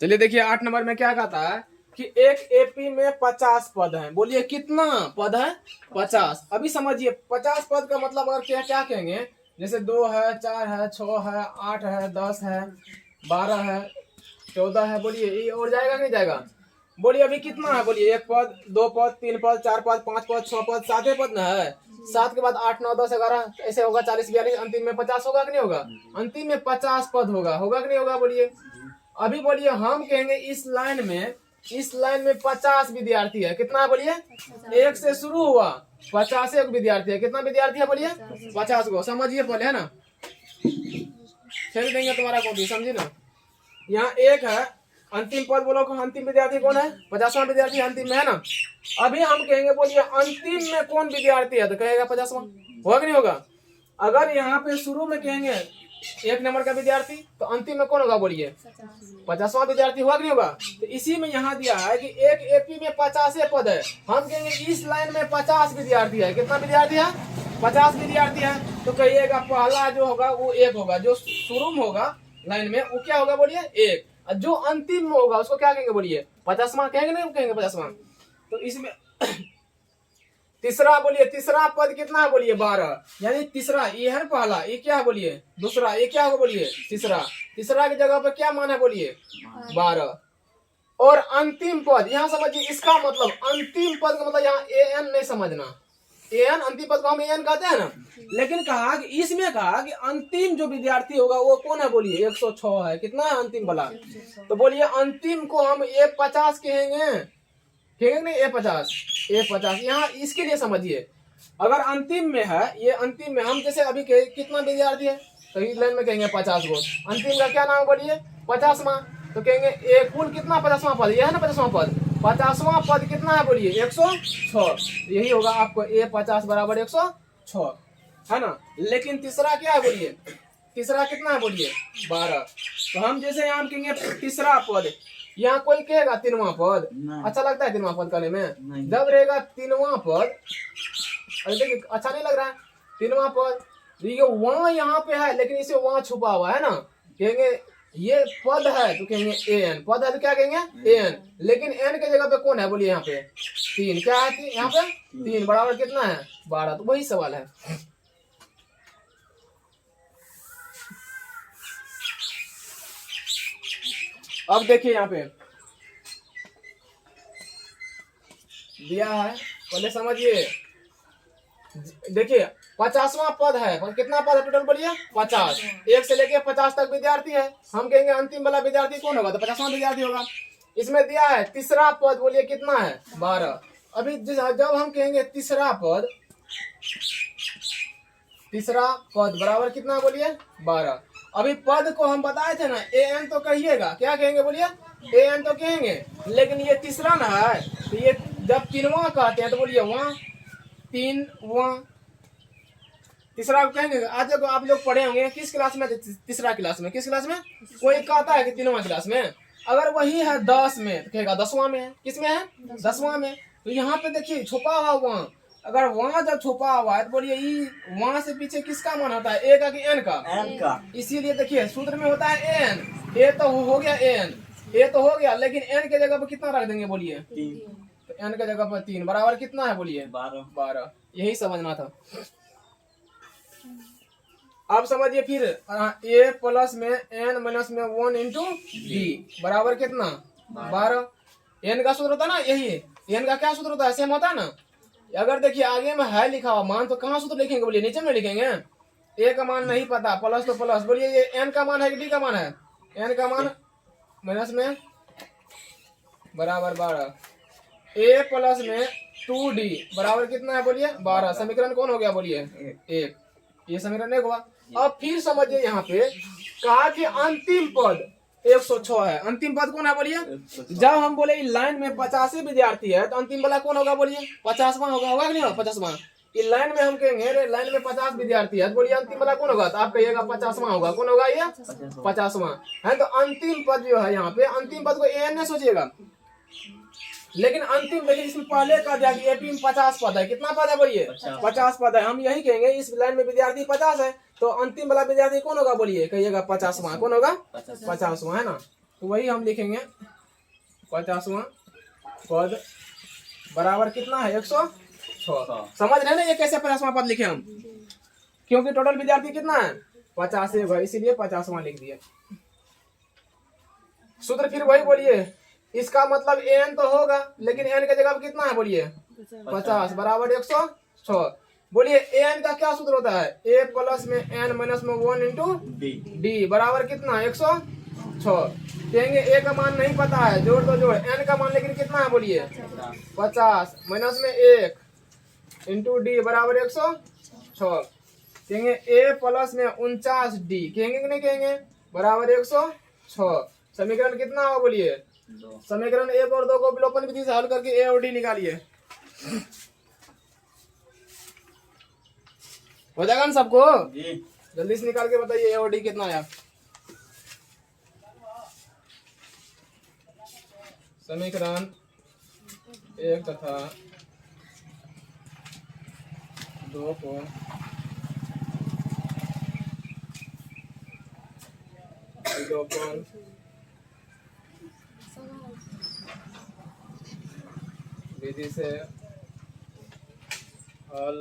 चलिए देखिए 8 नंबर में क्या कहता है कि एक एपी में 50 पद हैं। बोलिए कितना पद है? 50। अभी समझिए 50 पद का मतलब अगर क्या क्या कहेंगे, जैसे 2 है, 4 है, 6 है, 8 है, 10 है, 12 है, 14 है। बोलिए ये और जाएगा नहीं जाएगा? बोलिए अभी कितना है? बोलिए 1 पद, 2 पद, 3 पद, 4 पद, 5 पद, 6 पद, 7 पद ना है। 7 के बाद 8, 9, 10, 11 ऐसे होगा, 40, 42, अंतिम में 50 होगा कि नहीं होगा? अंतिम में 50 पद होगा, होगा कि नहीं होगा? बोलिए अभी बोलिए हम कहेंगे इस लाइन में 50 विद्यार्थी है। कितना है? बोलिए 1 से शुरू हुआ, 50 एक विद्यार्थी है। कितना विद्यार्थी है? बोलिए 50 को। समझिए पहले, है ना? खेल देंगे तुम्हारा कॉपी, समझिए ना। यहाँ 1 है, अंतिम पद बोलो, अंतिम विद्यार्थी कौन है? 50वां विद्यार्थी अंतिम में, है ना? अभी हम कहेंगे बोलिए अंतिम में कौन विद्यार्थी है, तो कहेगा 50वां। होगा कि नहीं होगा? अगर यहाँ पे शुरू में कहेंगे 1 नंबर का विद्यार्थी, तो अंतिम में कौन होगा? बोलिए 50वां विद्यार्थी। होगा कि नहीं होगा? तो इसी में यहाँ दिया है कि एक एपी में 50 पद है। हम कहेंगे इस लाइन में 50 विद्यार्थी है। कितना विद्यार्थी है? 50 विद्यार्थी है। तो कहिएगा पहला जो होगा वो 1 होगा, जो शुरू में होगा लाइन में वो क्या होगा? बोलिए 1। जो अंतिम में होगा उसको क्या कहेंगे? बोलिए 50वां कहेंगे, नहीं कहेंगे 50वां? तो इसमें तीसरा, बोलिए तीसरा पद कितना है? बोलिए 12। यानी तीसरा ये है पहला, ये क्या है? बोलिए दूसरा, ये क्या होगा? बोलिए तीसरा। तीसरा की जगह पर क्या मान है? बोलिए 12। और अंतिम पद यहाँ समझिए, इसका मतलब अंतिम पद का मतलब यहाँ एन नहीं समझना। एन अंतिम पद को हम एन कहते हैं ना, लेकिन कहा कि इसमें कहा कि अंतिम जो विद्यार्थी होगा वो कौन है? बोलिए 106 है। कितना है अंतिम वाला? तो बोलिए अंतिम को हम A50 कहेंगे, कहेंगे नहीं? A50 यहाँ इसके लिए समझिए। अगर अंतिम में है, ये अंतिम में हम जैसे अभी कितना विद्यार्थी है, तो इस लाइन में कहेंगे 50 को। अंतिम का क्या नाम? बोलिए 50वां। तो कहेंगे ए कुल कितना? 50वां पद, ये है ना 50वां पद। 50वां पद कितना है? बोलिए 106। यही होगा आपको A50 बराबर 106, है ना? लेकिन तीसरा क्या है? बोलिए तीसरा कितना है? बोलिए 12। तो हम जैसे यहाँ कहेंगे तीसरा पद, यहाँ कोई कहेगा 3वां पद। अच्छा लगता है 3वां पद करने में? जब रहेगा 3वां पद, अरे देखिए अच्छा नहीं लग रहा है 3वां पद। ये वहां यहाँ पे है, लेकिन इसे वहां छुपा हुआ है ना। कहेंगे ये पद है तो कहेंगे एन। पद है तो क्या कहेंगे? एन। लेकिन एन के जगह पे कौन है? बोलिए यहाँ पे 3। क्या है यहाँ पे? 3 बराबर कितना है? 12। तो वही सवाल है। अब देखिए यहाँ पे दिया है, पहले समझिए। देखिए 50वां पद है, पर कितना पद है टोटल? बोलिए 50। 1 से लेके 50 तक विद्यार्थी है। हम कहेंगे अंतिम वाला विद्यार्थी कौन होगा? तो 50वां विद्यार्थी होगा। इसमें दिया है तीसरा पद, बोलिए कितना है? 12। अभी जब हम कहेंगे तीसरा पद बराबर कितना? बोलिए 12। अभी पद को हम बताए थे ना, एन तो कहिएगा। क्या कहेंगे? बोलिए एन तो कहेंगे। लेकिन ये तीसरा ना है, तो ये जब 3वां कहते हैं तो बोलिए वहां 3वां। तीसरा कहेंगे। आज जब आप लोग पढ़े होंगे किस क्लास में? तीसरा क्लास में। किस क्लास में? कोई कहता है कि 3वां क्लास में। अगर वही है 10 में तो कहेगा 10वां में है। किस में है? 10वां में। तो यहाँ पे देखिए छुपा हुआ वहां। अगर वहां जब छुपा हुआ है तो बोलिए वहां से पीछे किसका मान होता है? ए का कि एन का? एन का। इसीलिए देखिए सूत्र में होता है एन। ए तो हो गया एन, ए तो हो गया, लेकिन एन के जगह पर कितना रख देंगे? बोलिए 3। तो एन के जगह पर 3 बराबर कितना है? बोलिए 12। यही समझना था। अब समझिए फिर ए प्लस में एन माइनस में 1 इंटू बी बराबर कितना? 12। एन का सूत्र होता है ना, यही एन का क्या सूत्र होता है? सेम होता है ना। अगर देखिए आगे में है लिखा हुआ मान, तो कहाँ सूत्र लिखेंगे? बोलिए नीचे में लिखेंगे। ए का मान नहीं पता, प्लस तो प्लस। बोलिए ये एन का मान है कि डी का मान है? एन का मान माइनस में बराबर 12। ए प्लस में 2d बराबर कितना है? बोलिए 12। समीकरण कौन हो गया? बोलिए 1। ये समीकरण 1 हुआ। अब फिर समझिए यहाँ पे कहा कि अंतिम पद 106 है। अंतिम पद कौन है? बोलिए जब हम बोले लाइन में 85 विद्यार्थी है, तो अंतिम वाला कौन होगा? बोलिए 50वां होगा। होगा कि नहीं होगा? 50वां। इस लाइन में हम कहेंगे लाइन में 50 विद्यार्थी है, तो बोलिए अंतिम वाला कौन होगा? तो आप कहिएगा 50वां होगा। कौन होगा? ये 50वां है। तो अंतिम पद जो है यहाँ पे, अंतिम पद को एन ने सोचिएगा। लेकिन अंतिम देखिए इसमें पहले का दिया कि एपी में 50 पद है। कितना पद है? बोलिए 50 पद है। हम यही कहेंगे इस लाइन में विद्यार्थी 50 है, तो अंतिम वाला विद्यार्थी कौन होगा? बोलिए कहिएगा 50वां। कौन होगा? 50वां, है ना। तो वही हम लिखेंगे 50वां पद बराबर कितना है 106। समझ रहे हैं ना ये कैसे 50वां पद लिखे हम, क्योंकि टोटल विद्यार्थी कितना है 50 है, इसीलिए 50वां लिख दिया। सूत्र फिर वही बोलिए, इसका मतलब n तो होगा लेकिन n के जगह पे कितना है बोलिए 50 बराबर 106। बोलिए an का क्या सूत्र होता है, a प्लस में n माइनस में 1 इंटू डी बराबर कितना 106। कहेंगे a का मान नहीं पता है, जोड़ तो जोड़, n का मान लेकिन कितना है बोलिए 50 माइनस में 1 इंटू डी बराबर 106। कहेंगे a प्लस में 49 डी, कहेंगे कि नहीं कहेंगे, बराबर 106। समीकरण कितना होगा बोलिए, समीकरण 1 और 2 को विलोपन विधि से हल करके a और d निकालिए। हो जाएगा ना सबको, जल्दी से निकाल के बताइए a और d कितना आया। समीकरण 1 तथा 2 को विलोपन विधि से हल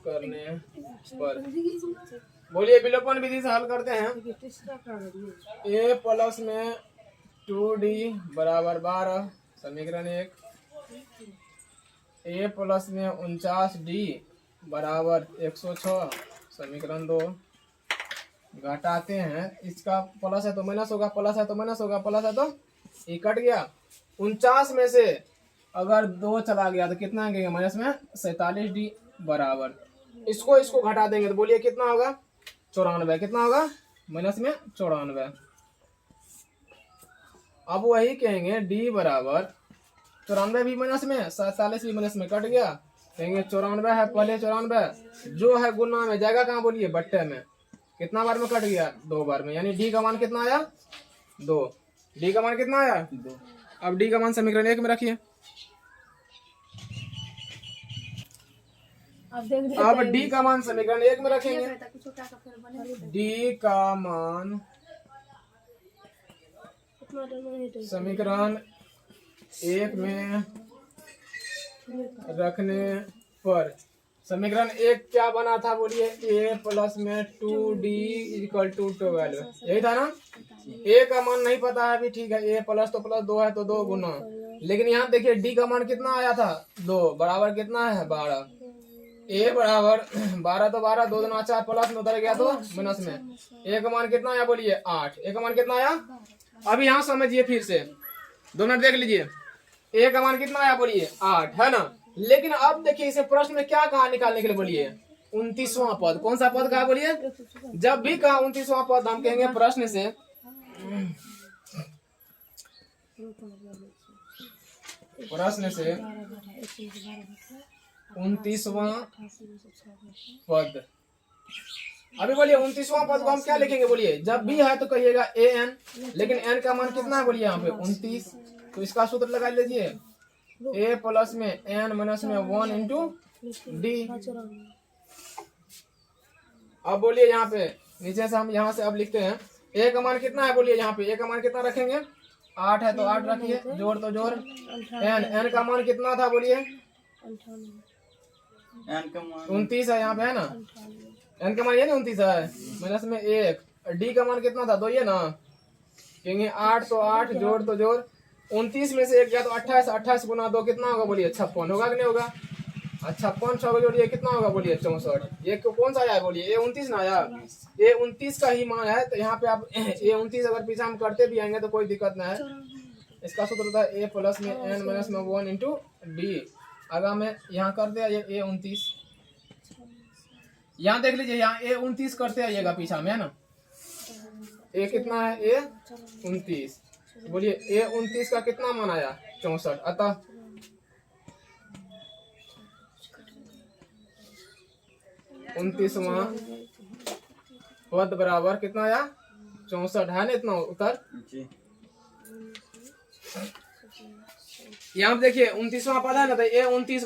करने पर, बोलिए विलोपन विधि से हल करते हैं, a प्लस में 2d बराबर 12 समीकरण 1, a प्लस में 49d बराबर 106 समीकरण 2। घटाते हैं, इसका प्लस है तो माइनस होगा, प्लस है तो माइनस होगा, प्लस है तो ये कट गया। 49 में से अगर 2 चला गया तो कितना आएगा माइनस में 47d बराबर, इसको घटा देंगे तो बोलिए कितना होगा 94, कितना होगा माइनस में 94। अब वही कहेंगे d बराबर 94 भी माइनस में 47 भी माइनस में कट गया, कहेंगे 94 है पहले 94 जो है गुना में जाएगा कहाँ बोलिए बट्टे में, कितना बार में कट गया 2 बार में, यानी d का मान कितना आया 2, d का मान कितना आया 2। अब d का मान समीकरण 1 में रखिए। अब d का मान समीकरण 1 में रखेंगे, d का मान समीकरण 1 में रखने पर समीकरण 1 क्या बना था बोलिए, a प्लस में 2d इक्वल टू 12, यही था ना। a का मान नहीं पता है भी ठीक है, a प्लस तो प्लस 2 है तो 2 गुना, लेकिन यहाँ देखिए d का मान कितना आया था 2 बराबर कितना है 12, a बराबर 12 तो 12 2 दूना 4 प्लस में उतर गया तो माइनस में, a का मान कितना आया बोलिए 8, a का मान कितना आया। अब यहाँ समझिए फिर से 2 मिनट देख लीजिए, a का मान कितना आया बोलिए 8 है ना, लेकिन अब देखिए इसे प्रश्न में क्या कहा निकालने के लिए बोलिए 29वां पद, कौन सा पद कहा बोलिए, जब भी कहा 29वां पद हम कहेंगे प्रश्न से प्रश्न से 29वां पद। अभी बोलिए 29वां पद को हम क्या लिखेंगे बोलिए, जब भी है तो कहिएगा an, लेकिन n का मान कितना है बोलिए यहाँ पे 29, तो इसका सूत्र लगा लीजिए a प्लस में n माइनस में 1 इंटू डी। अब बोलिए यहाँ पे नीचे से हम यहाँ से अब लिखते हैं a का मान कितना है बोलिए, यहाँ पे a का मान कितना रखेंगे 8 है तो 8 रखिए, जोड़ तो जोड़, n का मान कितना था बोलिए 29 है यहाँ पे है ना, n का मान ये ना 29 है माइनस में 1, d का मान कितना था 2 ये ना, कहेंगे 8 तो 8 जोड़ तो जोड़, 29 में से 1 गया तो 28, 28 गुना 2 कितना होगा बोलिए 56, होगा कि नहीं होगा, 56 6 जोड़िए कितना होगा बोलिए 64, ये कौन सा आया है बोलिए a 29 ना आया, a 29 का ही मान है, तो यहाँ पे आप a 29 अगर पीछे हम करते भी आएंगे तो कोई दिक्कत ना है। इसका सूत्र होता है a प्लस में n माइनस में 1 इंटू डी। अगर मैं यहाँ कर दिया ये a 29, यहाँ देख लीजिए यहाँ a 29 करते आइएगा पीछा में है ना, a कितना है a 29, बोलिए a 29 का कितना मान आया 64, अतः उनतीसवां पद बराबर कितना आया 64 है ना, इतना उत्तर। यहाँ देखिए 29वां पद है ना, तो ए 29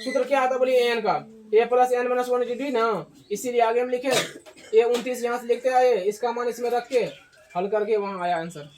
सूत्र क्या आता बोलिए एन का, ए प्लस एन माइनस 1 डी ना, इसीलिए आगे हम लिखे ए 29 यहाँ से लिखते आए, इसका मान इसमें रख के हल करके वहां आया आंसर।